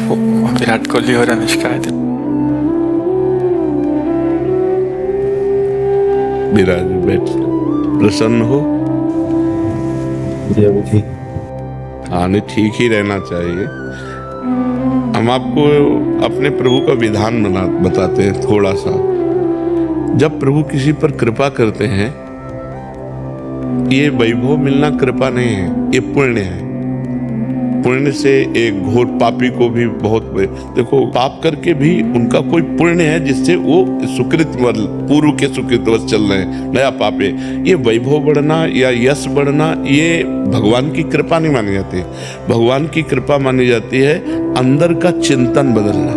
विराट कोहली और अनुष्का है। विराज बैठ, प्रसन्न हो? हाँ, नहीं, ठीक ही रहना चाहिए। हम आपको अपने प्रभु का विधान बताते हैं थोड़ा सा। जब प्रभु किसी पर कृपा करते हैं, ये वैभव मिलना कृपा नहीं है, ये पुण्य है। पुण्य से एक घोर पापी को भी बहुत, देखो, पाप करके भी उनका कोई पुण्य है जिससे वो सुकृत पूर्व के सुकृतवश चल रहे हैं, नया पाप है। ये वैभव बढ़ना या यश बढ़ना, ये भगवान की कृपा नहीं मानी जाती। भगवान की कृपा मानी जाती है अंदर का चिंतन बदलना,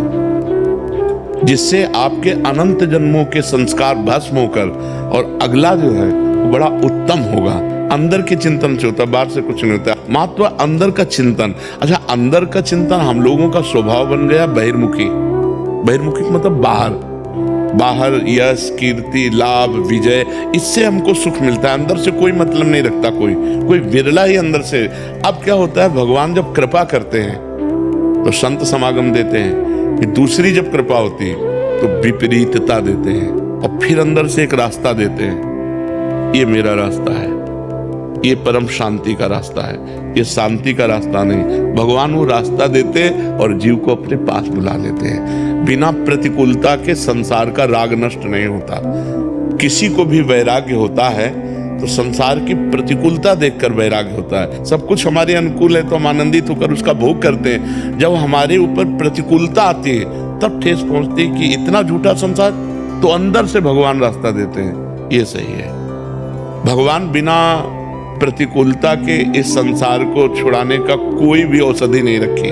जिससे आपके अनंत जन्मों के संस्कार भस्म होकर और अगला जो है वो बड़ा उत्तम होगा। अंदर के चिंतन से होता है, बाहर से कुछ नहीं होता। महत्व अंदर का चिंतन। अच्छा, अंदर का चिंतन हम लोगों का स्वभाव बन गया बहिर्मुखी। बहिर्मुखी मतलब बाहर यश, कीर्ति, लाभ, विजय, इससे हमको सुख मिलता है। अंदर से कोई मतलब नहीं रखता कोई विरला ही अंदर से। अब क्या होता है, भगवान जब कृपा करते हैं तो संत समागम देते हैं, कि दूसरी जब कृपा होती है तो विपरीतता देते हैं, और फिर अंदर से एक रास्ता देते हैं। ये मेरा रास्ता है, ये परम शांति का रास्ता है, ये शांति का रास्ता नहीं। भगवान वो रास्ता देते और जीव को अपने पास बुला लेते हैं। बिना प्रतिकूलता के संसार का राग नष्ट नहीं होता। किसी को भी वैराग्य होता है तो संसार की प्रतिकूलता देखकर वैराग्य होता है। सब कुछ हमारे अनुकूल है तो हम आनंदित होकर उसका भोग करते हैं। जब हमारे ऊपर प्रतिकूलता आती है तब ठेस पहुंचती है कि इतना झूठा संसार, तो अंदर से भगवान रास्ता देते हैं, ये सही है। भगवान बिना प्रतिकूलता के इस संसार को छुड़ाने का कोई भी औषधि नहीं रखी।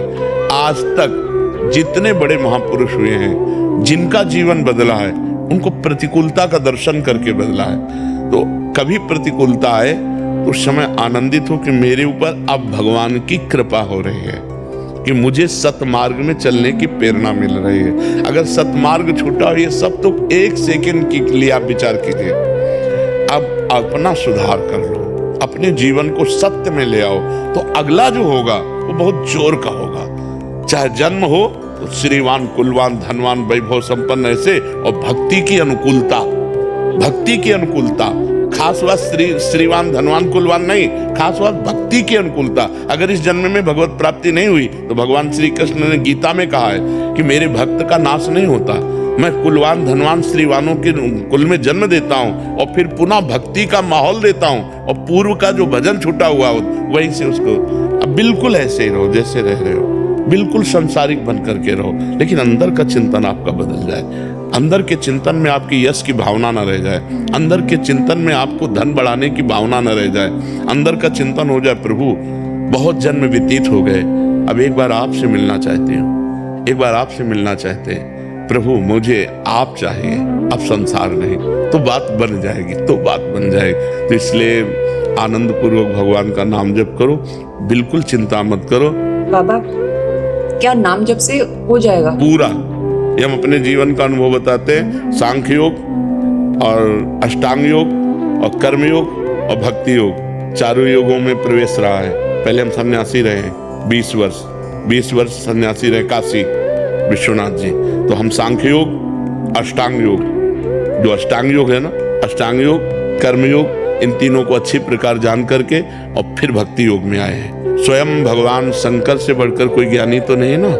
आज तक जितने बड़े महापुरुष हुए हैं, जिनका जीवन बदला है, उनको प्रतिकूलता का दर्शन करके बदला है। तो कभी प्रतिकूलता आए तो उस समय आनंदित हो कि मेरे ऊपर अब भगवान की कृपा हो रही है, कि मुझे सतमार्ग में चलने की प्रेरणा मिल रही है। अगर सतमार्ग छूटा हो, ये सब तो एक सेकंड के लिए आप विचार कीजिए। अब अपना सुधार कर लो, अपने जीवन को सत्य में ले आओ, तो अगला जो होगा वो बहुत जोर का होगा। चाहे जन्म हो तो श्रीवान, कुलवान, धनवान, वैभव संपन्न ऐसे, और भक्ति की अनुकूलता, भक्ति की अनुकूलता। खास बात श्रीवान, धनवान, कुलवान नहीं, खास बात भक्ति की अनुकूलता। अगर इस जन्म में भगवत प्राप्ति नहीं हुई तो भगवान श्री कृष्ण ने गीता में कहा है कि मेरे भक्त का नाश नहीं होता। मैं कुलवान, धनवान, श्रीवानों के कुल में जन्म देता हूँ और फिर पुनः भक्ति का माहौल देता हूँ, और पूर्व का जो भजन छूटा हुआ हो वहीं से उसको। अब बिल्कुल ऐसे ही रहो जैसे रह रहे हो, बिल्कुल संसारिक बन करके रहो, लेकिन अंदर का चिंतन आपका बदल जाए। अंदर के चिंतन में आपकी यश की भावना न रह जाए, अंदर के चिंतन में आपको धन बढ़ाने की भावना न रह जाए। अंदर का चिंतन हो जाए, प्रभु बहुत जन्म व्यतीत हो गए, अब एक बार आपसे मिलना चाहते हो, एक बार आपसे मिलना चाहते हैं प्रभु, मुझे आप चाहिए, अब संसार नहीं। तो बात बन जाएगी, तो बात बन जाएगी। तो इसलिए आनंद पूर्वक भगवान का नाम जप करो, बिल्कुल चिंता मत करो। बाबा, क्या नाम जप से हो जाएगा पूरा? ये हम अपने जीवन का अनुभव बताते हैं। सांख्य योग और अष्टांग योग और कर्म योग और भक्ति योग, चारों योगों में प्रवेश रहा है। पहले हम सन्यासी रहे 20 वर्ष सन्यासी रहे काशी विश्वनाथ जी। तो हम सांख्य योग, अष्टांग योग, जो अष्टांग योग है ना, अष्टांग योग, कर्म योग, इन तीनों को अच्छी प्रकार जान करके और फिर भक्ति योग में आए हैं। स्वयं भगवान शंकर से बढ़कर कोई ज्ञानी तो नहीं ना,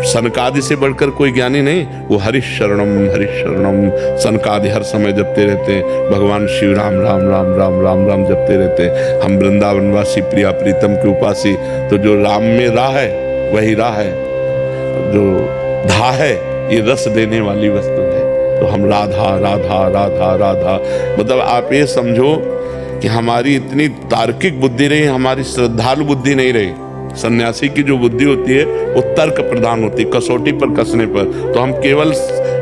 सनकादि से बढ़कर कोई ज्ञानी नहीं। वो हरिशरणम हरिशरणम सनकादि हर समय जपते रहते हैं। भगवान शिव राम राम राम राम राम राम जपते रहते हैं। हम वृंदावनवासी प्रिया प्रीतम के उपासी, तो जो राम में राह है वही राह है, जो धा है ये रस देने वाली वस्तु है। तो हम राधा राधा राधा राधा, मतलब आप ये समझो कि हमारी इतनी तार्किक बुद्धि रही, हमारी श्रद्धालु बुद्धि नहीं रही। सन्यासी की जो बुद्धि होती है वो तर्क प्रधान होती है, कसौटी पर कसने पर। तो हम केवल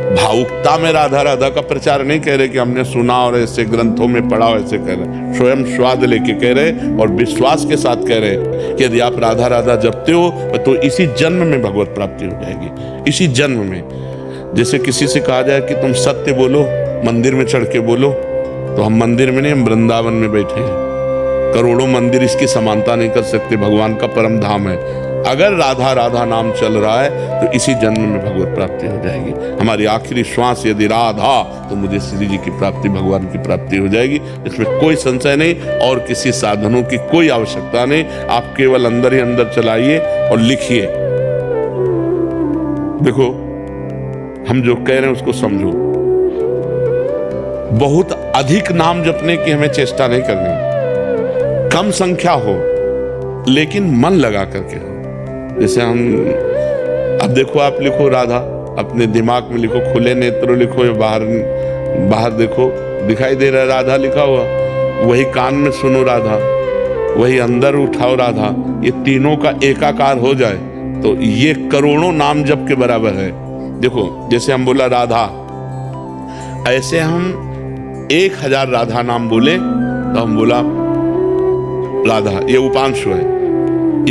भावुकता में राधा राधा का प्रचार नहीं कह रहे कि हमने सुना और ऐसे ग्रंथों में पढ़ा, ऐसे कह रहे, स्वयं स्वाद लेके कह रहे और विश्वास के साथ कह रहे कि यदि आप राधा राधा जपते हो तो इसी जन्म में भगवत प्राप्ति हो जाएगी, इसी जन्म में। जैसे किसी से कहा जाए कि तुम सत्य बोलो, मंदिर में चढ़ के बोलो, तो हम मंदिर में नहीं, हम वृंदावन में बैठे हैं। करोड़ों मंदिर इसकी समानता नहीं कर सकते, भगवान का परम धाम है। अगर राधा राधा नाम चल रहा है तो इसी जन्म में भगवत प्राप्ति हो जाएगी। हमारी आखिरी श्वास यदि राधा, तो मुझे श्री जी की प्राप्ति, भगवान की प्राप्ति हो जाएगी। इसमें कोई संशय नहीं और किसी साधनों की कोई आवश्यकता नहीं। आप केवल अंदर ही अंदर चलाइए और लिखिए। देखो, हम जो कह रहे हैं उसको समझो। बहुत अधिक नाम जपने की हमें चेष्टा नहीं करनी, कम संख्या हो लेकिन मन लगा करके हो। जैसे हम, अब देखो, आप लिखो राधा, अपने दिमाग में लिखो, खुले नेत्रों लिखो, या बाहर देखो, दिखाई दे रहा है राधा लिखा हुआ, वही कान में सुनो राधा, वही अंदर उठाओ राधा। ये तीनों का एकाकार हो जाए तो ये करोड़ों नाम जप के बराबर है। देखो, जैसे हम बोला राधा, ऐसे हम 1000 राधा नाम बोले तो हम बोला राधा, ये उपांशु है,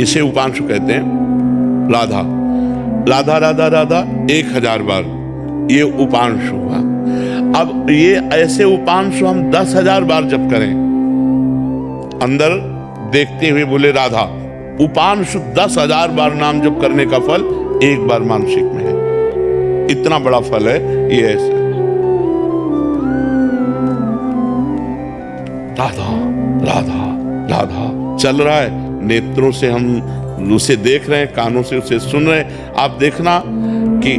इसे उपांशु कहते हैं। राधा राधा राधा राधा 1000 बार, ये उपांशु हुआ। अब ये ऐसे उपांशु हम 10,000 बार जप करें, अंदर देखते हुए बोले राधा, उपांशु 10,000 बार नाम जप करने का फल एक बार मानसिक में है। इतना बड़ा फल है ये। ऐसे राधा राधा राधा चल रहा है, नेत्रों से हम उसे देख रहे हैं, कानों से उसे सुन रहे हैं। आप देखना कि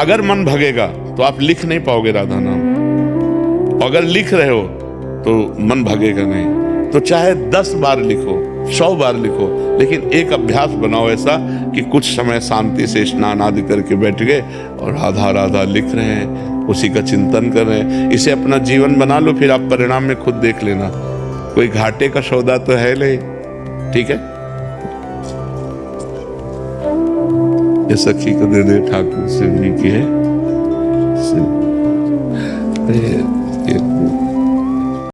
अगर मन भगेगा तो आप लिख नहीं पाओगे राधा नाम, अगर लिख रहे हो तो मन भगेगा नहीं। तो चाहे 10 बार लिखो, 100 बार लिखो, लेकिन एक अभ्यास बनाओ ऐसा कि कुछ समय शांति से स्नान आदि करके बैठ गए और राधा राधा लिख रहे हैं, उसी का चिंतन कर रहे हैं। इसे अपना जीवन बना लो, फिर आप परिणाम में खुद देख लेना। कोई घाटे का सौदा तो है नहीं, ठीक है। ये सखी को दे दे, ठाकुर शिव जी की है। ये